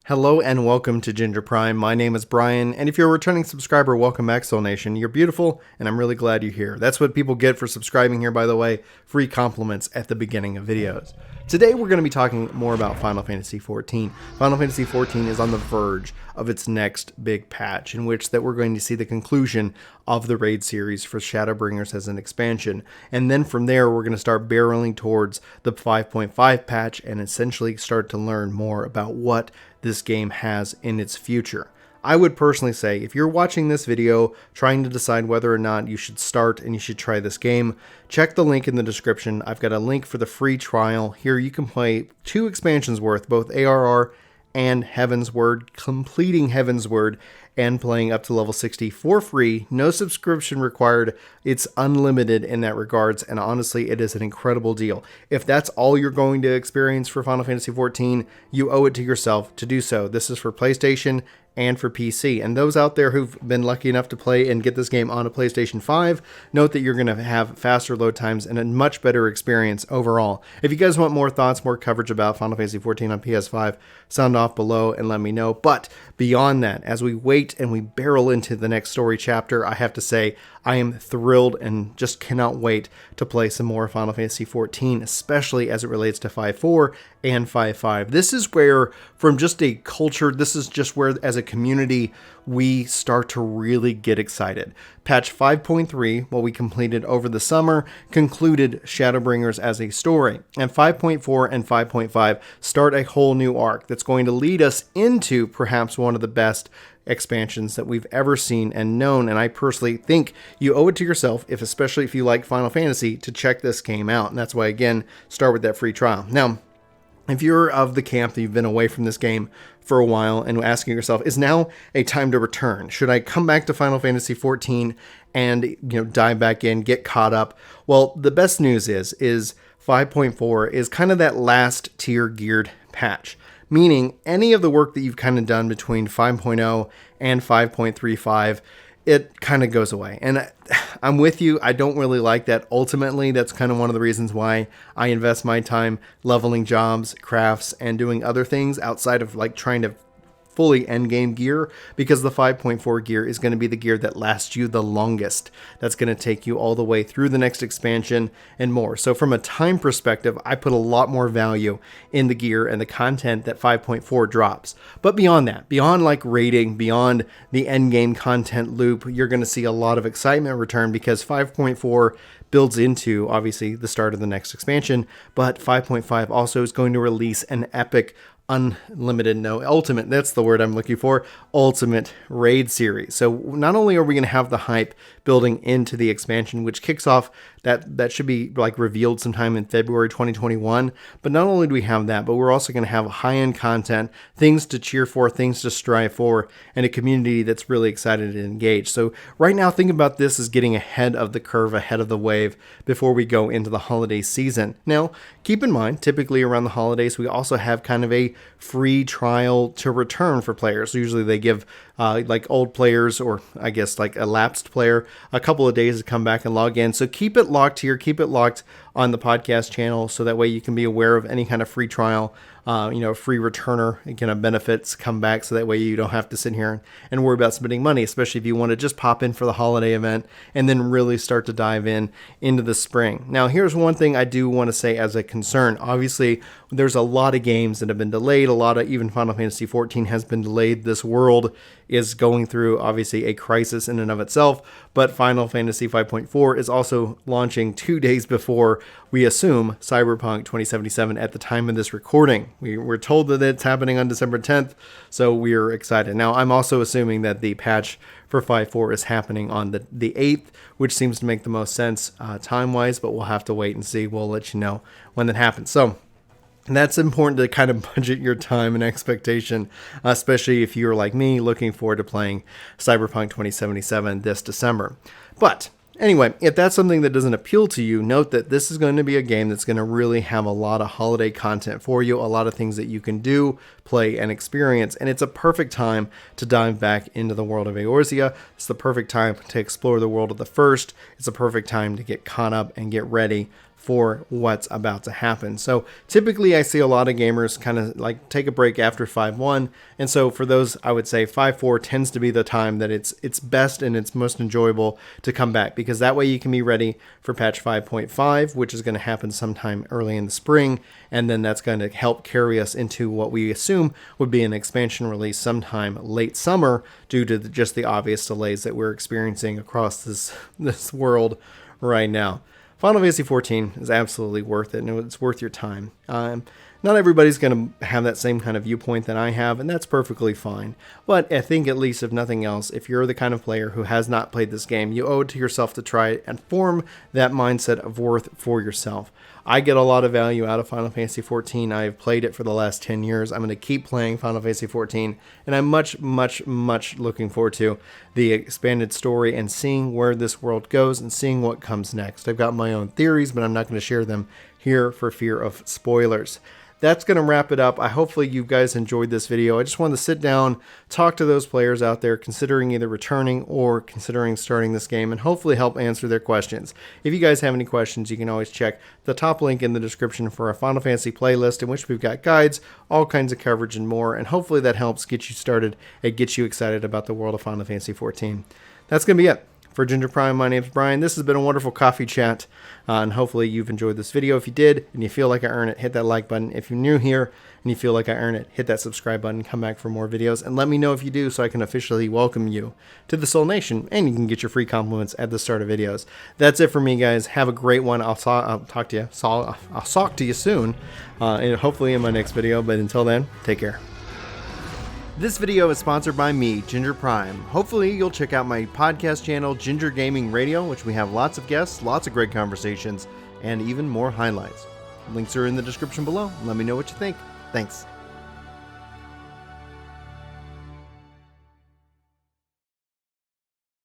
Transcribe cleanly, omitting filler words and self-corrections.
Hello and welcome to Ginger Prime. My name is Brian, and if you're a returning subscriber, welcome back, Soul Nation. You're beautiful, and I'm really glad you're here. That's what people get for subscribing here, by the way. Free compliments at the beginning of videos. Today we're going to be talking more about Final Fantasy XIV. Final Fantasy XIV is on the verge of its next big patch, in which that we're going to see the conclusion of the raid series for Shadowbringers as an expansion. And then from there, we're going to start barreling towards the 5.5 patch and essentially start to learn more about what this game has in its future. I would personally say, if you're watching this video trying to decide whether or not you should start and you should try this game, check the link in the description. I've got a link for the free trial. Here you can play 2 expansions worth, both ARR and Heavensward, completing Heavensward and playing up to level 60 for free. No subscription required. It's unlimited in that regards, and honestly, it is an incredible deal. If that's all you're going to experience for Final Fantasy XIV, you owe it to yourself to do so. This is for PlayStation and for PC. And those out there who've been lucky enough to play and get this game on a PlayStation 5, note that you're going to have faster load times and a much better experience overall. If you guys want more thoughts, more coverage about Final Fantasy XIV on PS5, sound off below and let me know. But beyond that, as we wait and we barrel into the next story chapter, I have to say I am thrilled and just cannot wait to play some more Final Fantasy XIV, especially as it relates to 5.4 and 5.5. This is where, from just a culture, this is just where, as a community, we start to really get excited. Patch 5.3, what we completed over the summer, concluded Shadowbringers as a story. And 5.4 and 5.5 start a whole new arc that's going to lead us into perhaps one of the best expansions that we've ever seen and known, and I personally think you owe it to yourself, especially if you like Final Fantasy, to check this game out. And that's why, again, start with that free trial. Now, if you're of the camp that you've been away from this game for a while and asking yourself, is now a time to return? Should I come back to Final Fantasy XIV and dive back in, get caught up? Well, the best news is 5.4 is kind of that last tier geared patch. Meaning any of the work that you've kind of done between 5.0 and 5.35, it kind of goes away. And I'm with you. I don't really like that. Ultimately, that's kind of one of the reasons why I invest my time leveling jobs, crafts, and doing other things outside of like trying to fully endgame gear, because the 5.4 gear is going to be the gear that lasts you the longest. That's going to take you all the way through the next expansion and more. So from a time perspective, I put a lot more value in the gear and the content that 5.4 drops. But beyond that, beyond like raiding, beyond the endgame content loop, you're going to see a lot of excitement return, because 5.4 builds into, obviously, the start of the next expansion, but 5.5 also is going to release an epic ultimate, that's the word I'm looking for, ultimate raid series. So not only are we going to have the hype building into the expansion, which kicks off, that should be like revealed sometime in February 2021, but not only do we have that, but we're also going to have high-end content, things to cheer for, things to strive for, and a community that's really excited and engaged. So right now, think about this as getting ahead of the curve, ahead of the wave, before we go into the holiday season. Now, keep in mind, typically around the holidays, we also have kind of a free trial to return for players. So usually they give like old players, or I guess like a lapsed player, a couple of days to come back and log in. So keep it locked here, keep it locked on the podcast channel, so that way you can be aware of any kind of free trial, free returner kind of benefits come back, so that way you don't have to sit here and worry about spending money, especially if you want to just pop in for the holiday event and then really start to dive into the spring. Now, here's one thing I do want to say as a concern. Obviously, there's a lot of games that have been delayed. A lot of, even Final Fantasy XIV has been delayed. This world is going through, obviously, a crisis in and of itself, but Final Fantasy 5.4 is also launching 2 days before, we assume, Cyberpunk 2077 at the time of this recording. We're told that it's happening on December 10th, so we're excited. Now, I'm also assuming that the patch for 5.4 is happening on the 8th, which seems to make the most sense time-wise, but we'll have to wait and see. We'll let you know when that happens. So that's important to kind of budget your time and expectation, especially if you're like me looking forward to playing Cyberpunk 2077 this December. But anyway, if that's something that doesn't appeal to you, note that this is going to be a game that's going to really have a lot of holiday content for you, a lot of things that you can do, play, and experience, and it's a perfect time to dive back into the world of Eorzea. It's the perfect time to explore the world of the First. It's a perfect time to get caught up and get ready for what's about to happen. So typically I see a lot of gamers kind of like take a break after 5.1, and so for those, I would say 5.4 tends to be the time that it's best and it's most enjoyable to come back, because that way you can be ready for patch 5.5, which is going to happen sometime early in the spring, and then that's going to help carry us into what we assume would be an expansion release sometime late summer, due to just the obvious delays that we're experiencing across this world right now. Final Fantasy XIV is absolutely worth it, and it's worth your time. Not everybody's going to have that same kind of viewpoint that I have, and that's perfectly fine. But I think, at least if nothing else, if you're the kind of player who has not played this game, you owe it to yourself to try it and form that mindset of worth for yourself. I get a lot of value out of Final Fantasy XIV. I've played it for the last 10 years. I'm going to keep playing Final Fantasy XIV, and I'm much looking forward to the expanded story and seeing where this world goes and seeing what comes next. I've got my own theories, but I'm not going to share them here for fear of spoilers. That's going to wrap it up. Hopefully you guys enjoyed this video. I just wanted to sit down, talk to those players out there considering either returning or considering starting this game, and hopefully help answer their questions. If you guys have any questions, you can always check the top link in the description for a Final Fantasy playlist, in which we've got guides, all kinds of coverage, and more, and hopefully that helps get you started and get you excited about the world of Final Fantasy XIV. That's going to be it. For Ginger Prime, my name's Brian. This has been a wonderful coffee chat, and hopefully you've enjoyed this video. If you did, and you feel like I earn it, hit that like button. If you're new here and you feel like I earn it, hit that subscribe button, come back for more videos, and let me know if you do so I can officially welcome you to the Soul Nation, and you can get your free compliments at the start of videos. That's it for me, guys. Have a great one. I'll talk to you soon, and hopefully in my next video, but until then, take care. This video is sponsored by me, Ginger Prime. Hopefully you'll check out my podcast channel, Ginger Gaming Radio, which we have lots of guests, lots of great conversations, and even more highlights. Links are in the description below. Let me know what you think. Thanks.